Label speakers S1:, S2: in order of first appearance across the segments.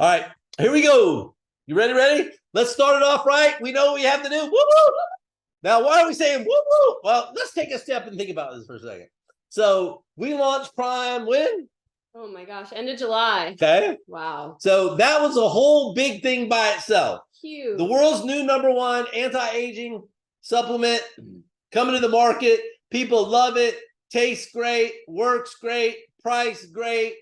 S1: All right, here we go. You ready? Let's start it off right. We know what we have to do. Woo-woo! Now, why are we saying woo-woo? Well, let's take a step and think about this for a second. So we launched Prime when?
S2: Oh my gosh, end of July.
S1: Okay.
S2: Wow.
S1: So that was a whole big thing by itself.
S2: Huge.
S1: The world's new #1 anti-aging supplement coming to the market. People love it. Tastes great. Works great. Price great.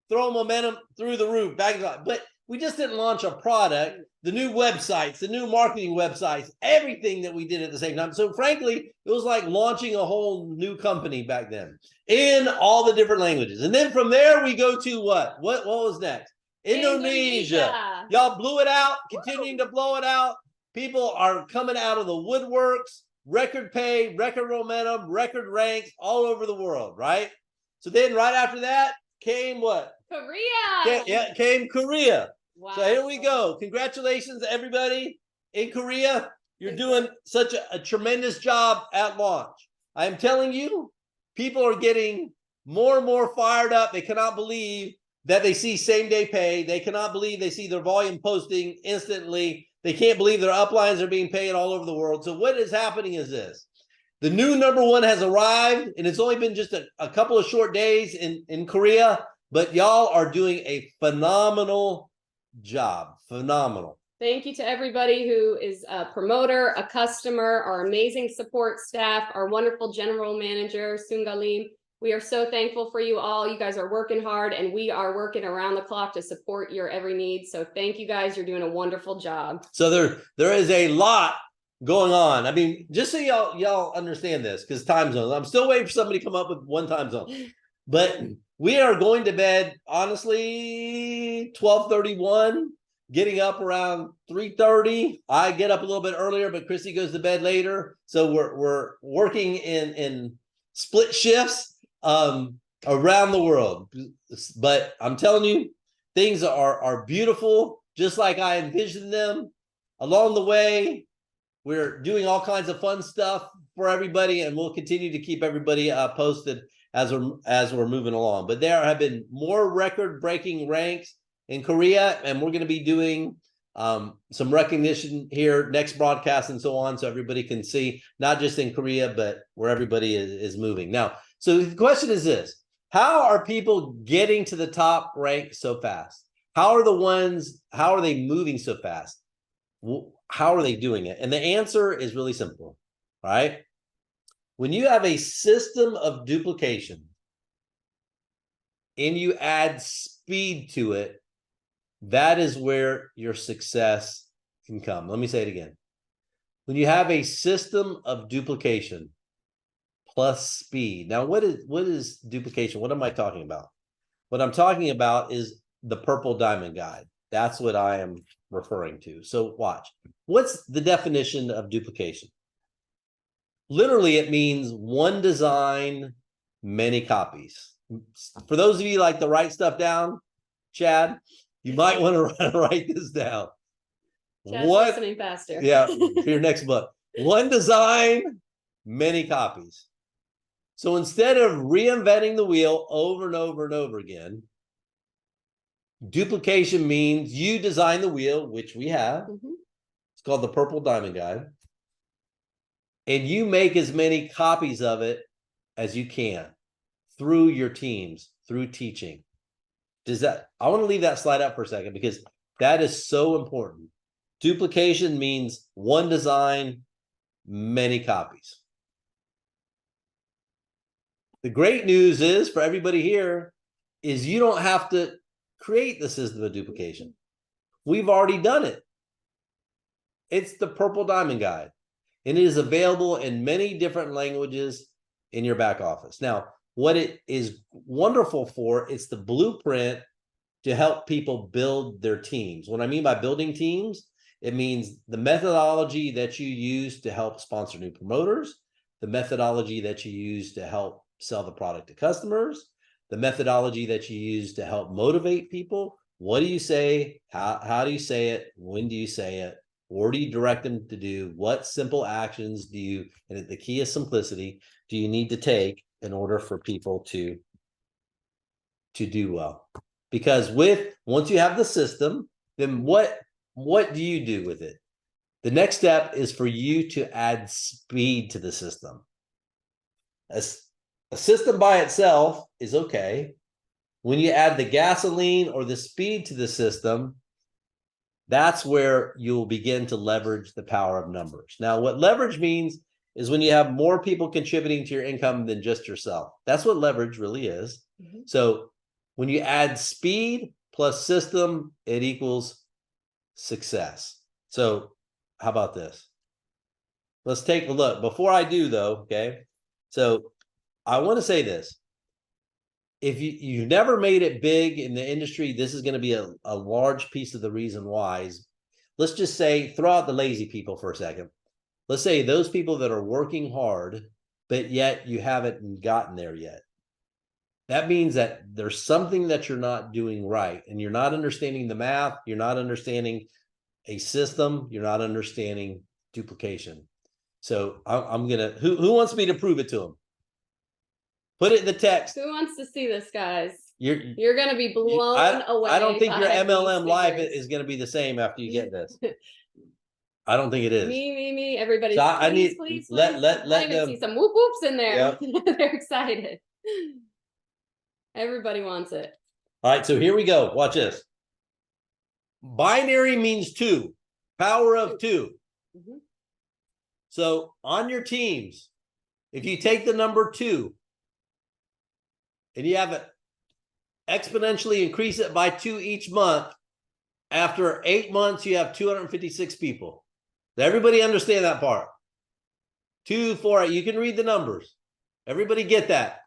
S1: Throw momentum through the roof. But we just didn't launch a product. The new websites, the new marketing websites, everything that we did at the same time. So frankly, it was like launching a whole new company back then in all the different languages. And then from there, we go to what? What was next? Indonesia. Y'all blew it out, continuing to blow it out. People are coming out of the woodworks, record pay, record momentum, record ranks all over the world, right? So then right after that came what?
S2: Korea.
S1: Came Korea.
S2: Wow.
S1: So here we go. Congratulations, everybody in Korea. You're doing such a tremendous job at launch. I am telling you, people are getting more and more fired up. They cannot believe that they see same-day pay. They cannot believe they see their volume posting instantly. They can't believe their uplines are being paid all over the world. So what is happening is this. The new #1 has arrived, and it's only been just a couple of short days in Korea, but y'all are doing a phenomenal job. Phenomenal.
S2: Thank you to everybody who is a promoter, a customer, our amazing support staff, our wonderful general manager, Sungalim. We are so thankful for you all. You guys are working hard, and we are working around the clock to support your every need. So thank you guys. You're doing a wonderful job.
S1: So there is a lot going on. I mean, just so y'all understand this, because time zones. I'm still waiting for somebody to come up with one time zone. But we are going to bed, honestly, 12:31, getting up around 3:30. I get up a little bit earlier, but Kristie goes to bed later. So we're working in split shifts around the world. But I'm telling you, things are beautiful, just like I envisioned them. Along the way, we're doing all kinds of fun stuff for everybody, and we'll continue to keep everybody posted as we're moving along. But there have been more record-breaking ranks in Korea, and we're going to be doing some recognition here next broadcast and so on, so everybody can see not just in Korea but where everybody is moving now. So the question is this: how are people getting to the top rank so fast? How are they moving so fast? How are they doing it? And the answer is really simple, right? When you have a system of duplication and you add speed to it, that is where your success can come. Let me say it again. When you have a system of duplication plus speed. Now, what is duplication? What am I talking about? What I'm talking about is the purple diamond guide. That's what I am referring to. So watch. What's the definition of duplication? Literally, it means one design, many copies. For those of you like to write stuff down, Chad, you might want to write this down.
S2: Chad's listening faster.
S1: Yeah, for your next book. One design, many copies. So instead of reinventing the wheel over and over and over again, duplication means you design the wheel, which we have. It's called the Purple Diamond Guide. And you make as many copies of it as you can through your teams, through teaching. I want to leave that slide up for a second because that is so important. Duplication means one design, many copies. The great news is for everybody here is you don't have to create the system of duplication. We've already done it. It's the Purple Diamond Guide, and it is available in many different languages in your back office. Now, what it is wonderful for, it's the blueprint to help people build their teams. What I mean by building teams, it means the methodology that you use to help sponsor new promoters, the methodology that you use to help sell the product to customers, the methodology that you use to help motivate people. What do you say? How do you say it? When do you say it? What do you direct them to do? What simple actions do you, and the key is simplicity, do you need to take in order for people to do well? Because once you have the system, then what do you do with it? The next step is for you to add speed to the system. A system by itself is okay. When you add the gasoline or the speed to the system, that's where you'll begin to leverage the power of numbers. Now, what leverage means is when you have more people contributing to your income than just yourself. That's what leverage really is. So when you add speed plus system, it equals success. So how about this? Let's take a look. Before I do, though, okay? So I want to say this. If you've never made it big in the industry, this is going to be a large piece of the reason why. Let's just say, throw out the lazy people for a second. Let's say those people that are working hard, but yet you haven't gotten there yet. That means that there's something that you're not doing right, and you're not understanding the math, you're not understanding a system, you're not understanding duplication. So I'm gonna, who wants me to prove it to them? Put it in the text.
S2: Who wants to see this, guys?
S1: You're
S2: gonna be blown away.
S1: I don't think your
S2: by
S1: MLM
S2: these
S1: life
S2: figures.
S1: is gonna be the same after you get this. I don't think it is.
S2: Me. Everybody,
S1: So I need
S2: please.
S1: let
S2: I even
S1: them
S2: see some whoop whoops in there.
S1: Yep.
S2: They're excited. Everybody wants it.
S1: All right, so here we go. Watch this. Binary means 2, power of 2. So on your teams, if you take the number 2 and you have it exponentially increase it by 2 each month, after 8 months, you have 256 people. Does everybody understand that part? 2, 4, you can read the numbers. Everybody get that?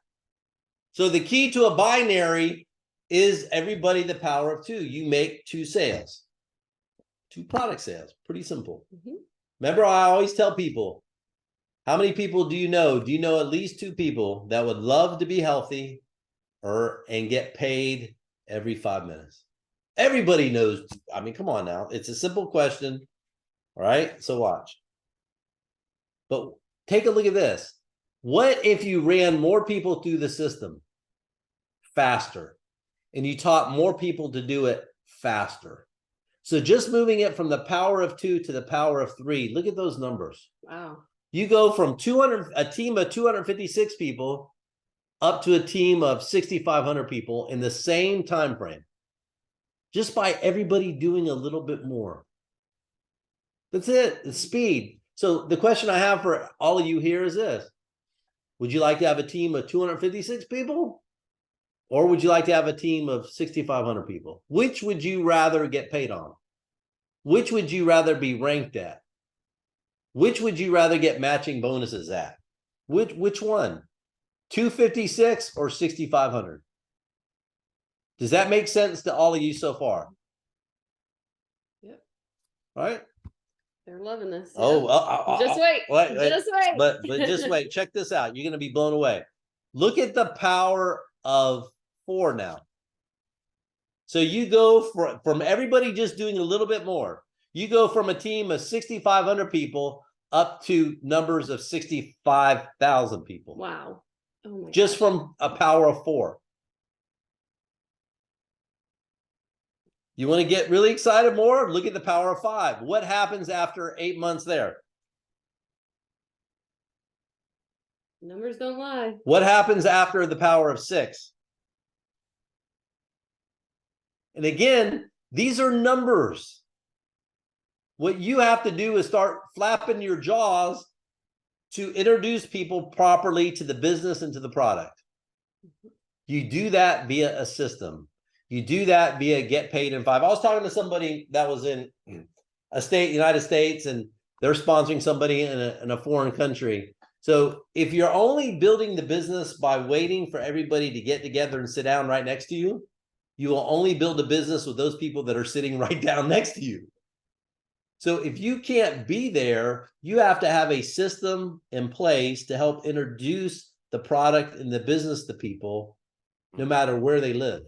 S1: So the key to a binary is everybody the power of 2. You make 2 sales, 2 product sales. Pretty simple. Remember, I always tell people, how many people do you know? Do you know at least 2 people that would love to be healthy and get paid every 5 minutes? Everybody knows. I mean, come on now. It's a simple question. All right. So watch. But take a look at this. What if you ran more people through the system faster and you taught more people to do it faster? So just moving it from the power of 2 to the power of 3. Look at those numbers.
S2: Wow. You
S1: go from a team of 256 people up to a team of 6,500 people in the same time frame, just by everybody doing a little bit more. That's it. It's speed. So the question I have for all of you here is this: would you like to have a team of 256 people, or would you like to have a team of 6,500 people? Which would you rather get paid on? Which would you rather be ranked at? Which would you rather get matching bonuses at? Which one? 256 or 6,500? Does that make sense to all of you so far?
S2: Yep.
S1: Right?
S2: They're loving this.
S1: Oh,
S2: just wait. Just wait.
S1: But just wait. Check this out. You're going to be blown away. Look at the power of 4 now. So you go from everybody just doing a little bit more. You go from a team of 6,500 people up to numbers of 65,000 people.
S2: Wow. Oh my
S1: just gosh. From a power of 4. You want to get really excited more? Look at the power of 5. What happens after 8 months there?
S2: Numbers don't lie.
S1: What happens after the power of 6? And again, these are numbers. What you have to do is start flapping your jaws to introduce people properly to the business and to the product. You do that via a system. You do that via get paid in 5. I was talking to somebody that was in a state, United States, and they're sponsoring somebody in a foreign country. So if you're only building the business by waiting for everybody to get together and sit down right next to you, you will only build a business with those people that are sitting right down next to you. So if you can't be there, you have to have a system in place to help introduce the product and the business to people, no matter where they live.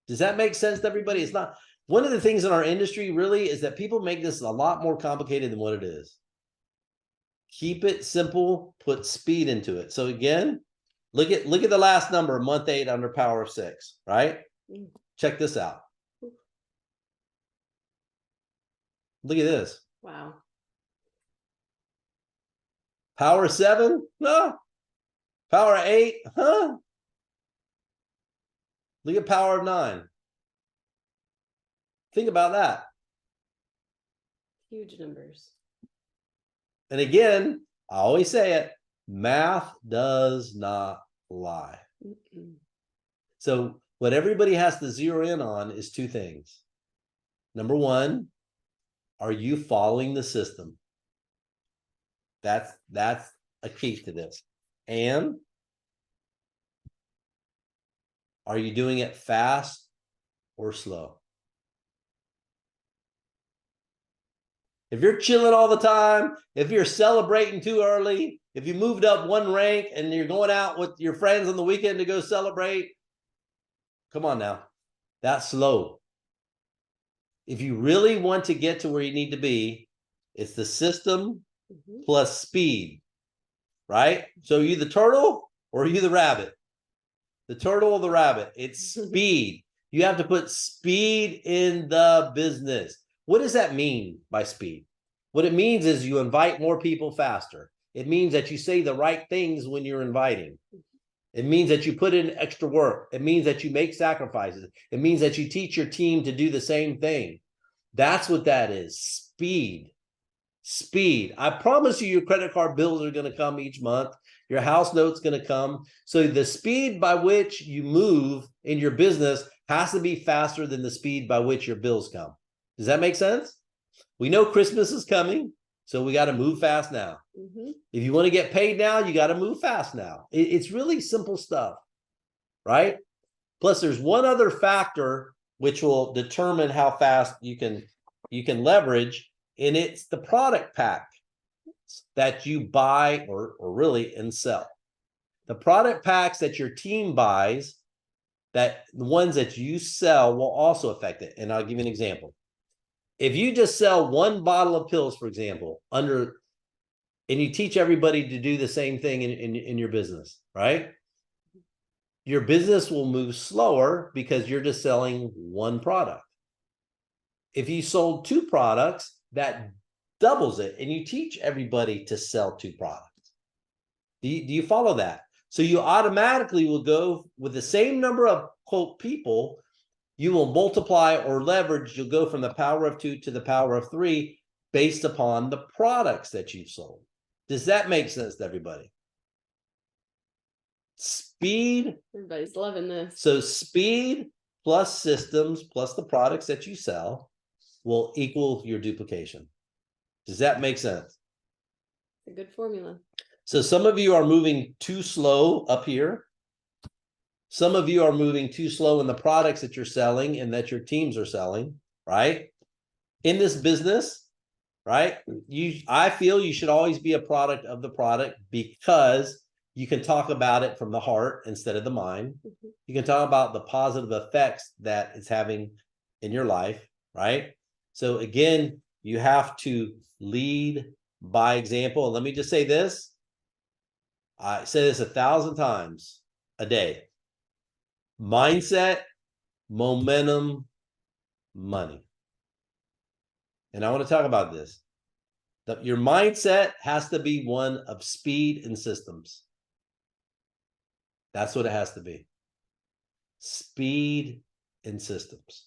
S1: Does that make sense to everybody? It's not. One of the things in our industry really is that people make this a lot more complicated than what it is. Keep it simple, put speed into it. So again, look at the last number, month 8 under power of 6, right? Check this out. Look at this.
S2: Wow.
S1: Power 7? Huh? Power 8? Huh? Look at power of 9. Think about that.
S2: Huge numbers.
S1: And again, I always say it, math does not lie.
S2: Mm-mm.
S1: So what everybody has to zero in on is 2 things. Number 1, are you following the system? That's a key to this. And are you doing it fast or slow? If you're chilling all the time, if you're celebrating too early, if you moved up 1 rank and you're going out with your friends on the weekend to go celebrate, come on now, that's slow. If you really want to get to where you need to be, it's the system plus speed, right? So are you the turtle or are you the rabbit? The turtle or the rabbit? It's speed. You have to put speed in the business. What does that mean by speed? What it means is you invite more people faster. It means that you say the right things when you're inviting. It means that you put in extra work. It means that you make sacrifices. It means that you teach your team to do the same thing. That's what that is. Speed. Speed. I promise you your credit card bills are going to come each month. Your house note's going to come. So the speed by which you move in your business has to be faster than the speed by which your bills come. Does that make sense? We know Christmas is coming, so we got to move fast now. If you want to get paid now, you got to move fast now. It's really simple stuff, right? Plus, there's one other factor which will determine how fast you can leverage, and it's the product pack that you buy or really and sell. The product packs that your team buys, that the ones that you sell will also affect it. And I'll give you an example. If you just sell 1 bottle of pills, for example, and you teach everybody to do the same thing in your business, right? Your business will move slower because you're just selling 1 product. If you sold 2 products, that doubles it, and you teach everybody to sell 2 products. Do you follow that? So you automatically will go with the same number of quote people, you will multiply or leverage. You'll go from the power of 2 to the power of 3 based upon the products that you've sold. Does that make sense to everybody? Speed.
S2: Everybody's loving this.
S1: So speed plus systems plus the products that you sell will equal your duplication. Does that make sense?
S2: It's a good formula.
S1: So some of you are moving too slow up here. Some of you are moving too slow in the products that you're selling and that your teams are selling, right? In this business, right? I feel you should always be a product of the product, because you can talk about it from the heart instead of the mind. You can talk about the positive effects that it's having in your life, right? So again, you have to lead by example. And let me just say this. I say this 1,000 times a day. Mindset, momentum, money. And I want to talk about this. Your mindset has to be one of speed and systems. That's what it has to be. Speed and systems.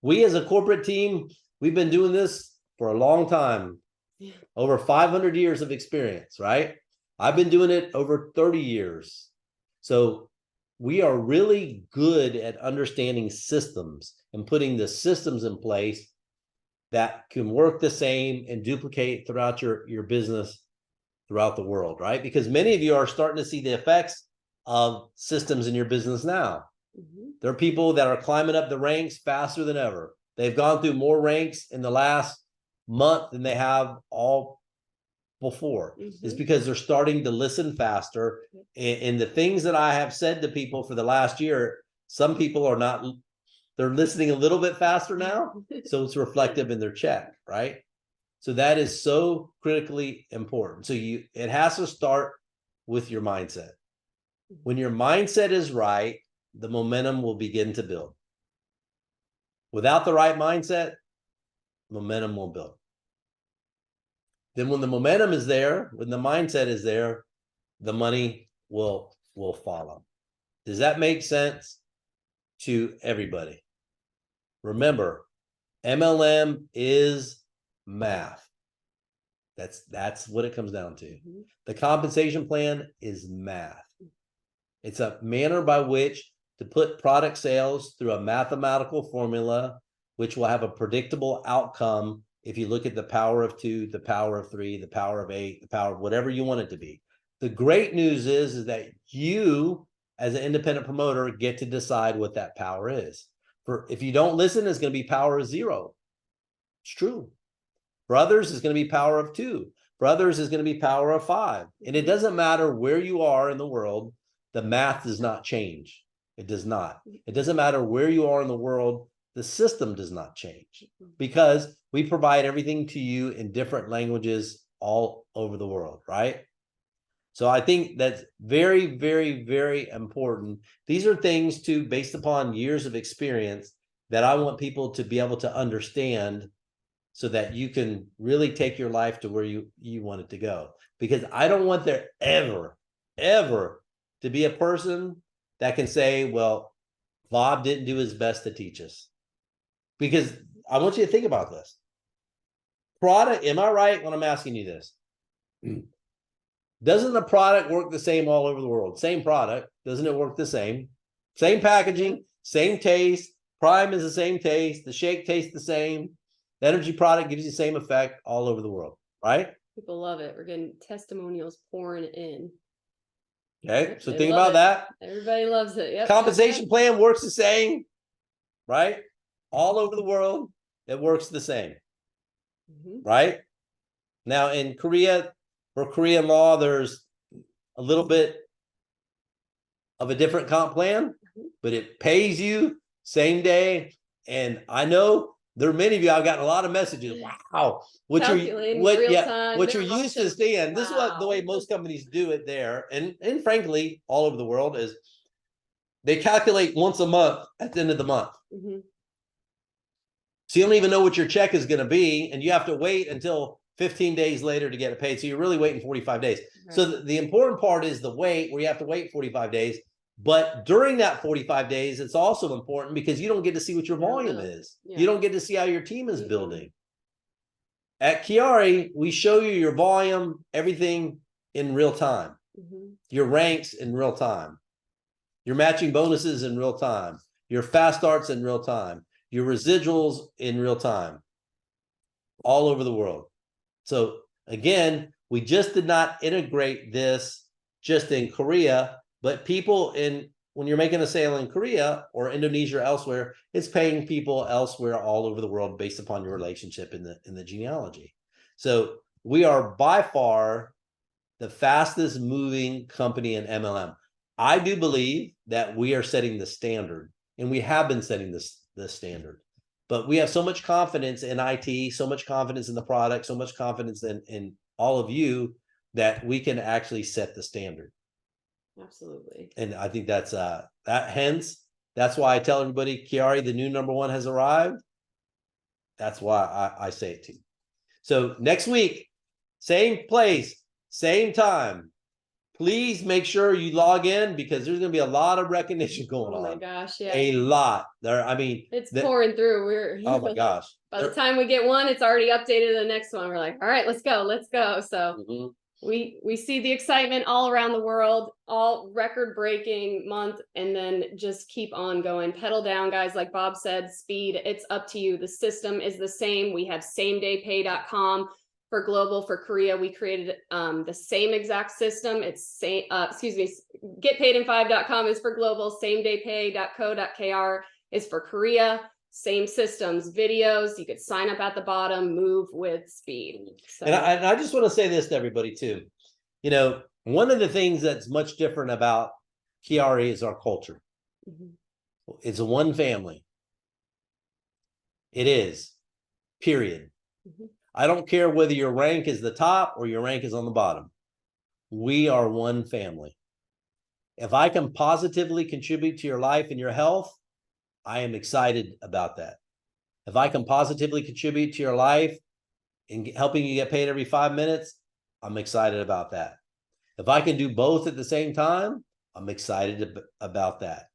S1: We as a corporate team, we've been doing this for a long time. Over 500 years of experience, right? I've been doing it over 30 years. So we are really good at understanding systems and putting the systems in place that can work the same and duplicate throughout your business throughout the world, right? Because many of you are starting to see the effects of systems in your business now. There are people that are climbing up the ranks faster than ever. They've gone through more ranks in the last month than they have all before. It's because they're starting to listen faster. And the things that I have said to people for the last year, some people are not, they're listening a little bit faster now. So it's reflective in their check, right? So that is so critically important. So it has to start with your mindset. When your mindset is right, the momentum will begin to build. Without the right mindset, momentum won't build. Then when the momentum is there, when the mindset is there, the money will follow. Does that make sense to everybody? Remember, MLM is math. That's what it comes down to.
S2: Mm-hmm.
S1: The compensation plan is math. It's a manner by which to put product sales through a mathematical formula, which will have a predictable outcome if you look at the power of 2, the power of 3, the power of 8, the power of whatever you want it to be. The great news is that you, as an independent promoter, get to decide what that power is. If you don't listen, it's going to be power of 0. It's true. For others, it's going to be power of 2. For others, it's going to be power of 5. And it doesn't matter where you are in the world, the math does not change. It does not. It doesn't matter where you are in the world, the system does not change, because we provide everything to you in different languages all over the world, right? So I think that's very, very, very important. These are things too, based upon years of experience, that I want people to be able to understand, so that you can really take your life to where you want it to go. Because I don't want there ever to be a person that can say, well, Bob didn't do his best to teach us. Because I want you to think about this. Product, am I right when I'm asking you this? Doesn't the product work the same all over the world? Same product, doesn't it work the same? Same packaging, same taste. Prime is the same taste. The shake tastes the same. The energy product gives you the same effect all over the world, right?
S2: People love it. We're getting testimonials pouring in.
S1: Okay, so
S2: They
S1: think
S2: love
S1: about that.
S2: Everybody loves it. Yep.
S1: Compensation plan works the same, right? All over the world, it works the same, right? Now in Korea, for Korean law, there's a little bit of a different comp plan, but it pays you same day. And I know there are many of you, I've gotten a lot of messages. Wow, what you're used to seeing. This is what the way most companies do it there, and frankly, all over the world, is they calculate once a month at the end of the month. So you don't even know what your check is going to be, and you have to wait until 15 days later to get it paid. So you're really waiting 45 days. Right. So the important part is the wait, where you have to wait 45 days. But during that 45 days, it's also important because you don't get to see what your volume is. Yeah. You don't get to see how your team is building. At QuiAri, we show you your volume, everything in real time. Your ranks in real time. Your matching bonuses in real time. Your fast starts in real time. Your residuals in real time. All over the world. So again, we just did not integrate this just in Korea, but people when you're making a sale in Korea or Indonesia or elsewhere, it's paying people elsewhere all over the world based upon your relationship in the genealogy. So we are by far the fastest moving company in MLM. I do believe that we are setting the standard, and we have been setting the standard. But we have so much confidence in IT, so much confidence in the product, so much confidence in all of you, that we can actually set the standard.
S2: Absolutely.
S1: And I think that's that's why I tell everybody, QuiAri, the new #1 has arrived. That's why I say it to you. So next week, same place, same time. Please make sure you log in, because there's going to be a lot of recognition going on. Oh my gosh, yeah. A lot. I mean,
S2: it's pouring through.
S1: Oh my gosh.
S2: By the time we get one, it's already updated to the next one. We're like, all right, let's go. So we see the excitement all around the world, all record-breaking month, and then just keep on going. Pedal down, guys. Like Bob said, speed, it's up to you. The system is the same. We have samedaypay.com. For global. For Korea, we created the same exact system. It's getpaidin5.com is for global. Samedaypay.co.kr is for Korea. Same systems, videos. You could sign up at the bottom, move with speed. So.
S1: And I just want to say this to everybody too. You know, one of the things that's much different about QuiAri is our culture. It's a one family. It is, period. I don't care whether your rank is the top or your rank is on the bottom. We are one family. If I can positively contribute to your life and your health, I am excited about that. If I can positively contribute to your life and helping you get paid every 5 minutes, I'm excited about that. If I can do both at the same time, I'm excited about that.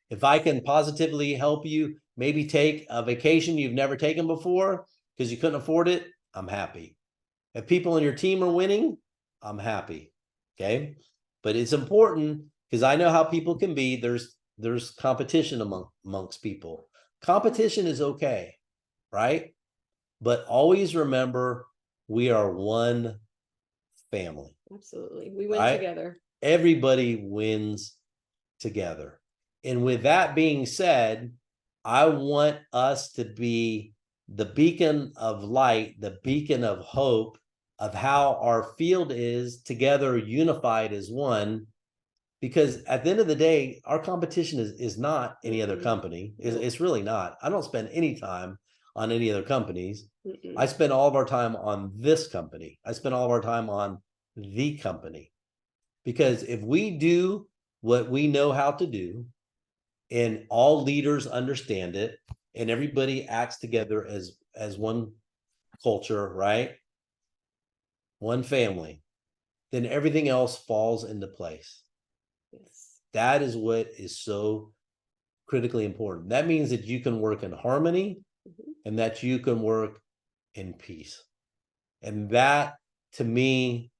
S1: If I can positively help you maybe take a vacation you've never taken before because you couldn't afford it, I'm happy. If people in your team are winning, I'm happy. Okay. But it's important because I know how people can be. There's competition amongst people. Competition is okay, right? But always remember, we are one family.
S2: Absolutely. We win
S1: right?
S2: together.
S1: Everybody wins together. And with that being said, I want us to be the beacon of light, the beacon of hope of how our field is together, unified as one. Because at the end of the day, our competition is not any other company. It's really not. I don't spend any time on any other companies. I spend all of our time on this company. I spend all of our time on the company. Because if we do what we know how to do, and all leaders understand it, and everybody acts together as one culture, right? One family, then everything else falls into place.
S2: Yes.
S1: That is what is so critically important. That means that you can work in harmony and that you can work in peace. And that, to me,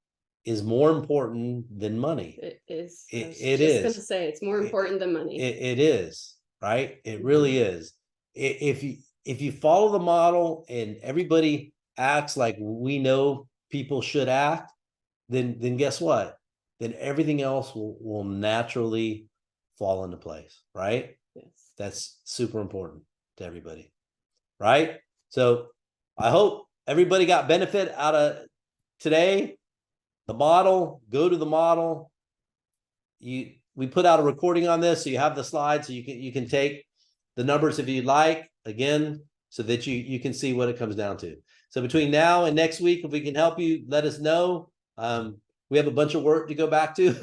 S1: is more important than money.
S2: It is.
S1: It is.
S2: Going to say it's more important than money.
S1: It is, right? It really is. If you follow the model and everybody acts like we know people should act, then guess what? Then everything else will naturally fall into place, right?
S2: Yes.
S1: That's super important to everybody, right? So I hope everybody got benefit out of today. The model, go to the model. We put out a recording on this, so you have the slides, so you can take the numbers if you'd like, again, so that you can see what it comes down to. So between now and next week, if we can help you, let us know. We have a bunch of work to go back to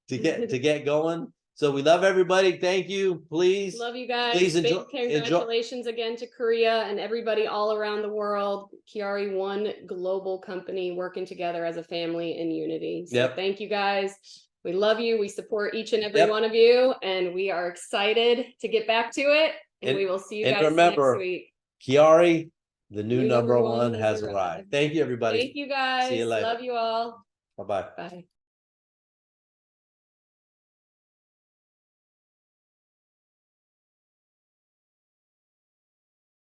S1: to get going. So we love everybody. Thank you. Please.
S2: Love you guys.
S1: Please enjoy.
S2: Congratulations again to Korea and everybody all around the world. QuiAri, one global company working together as a family in unity. So thank you guys. We love you. We support each and every one of you, and we are excited to get back to it. And we will see you guys next week.
S1: QuiAri, the new number one has arrived. Thank you, everybody.
S2: Thank you guys.
S1: See you later.
S2: Love you all.
S1: Bye-bye.
S2: Bye.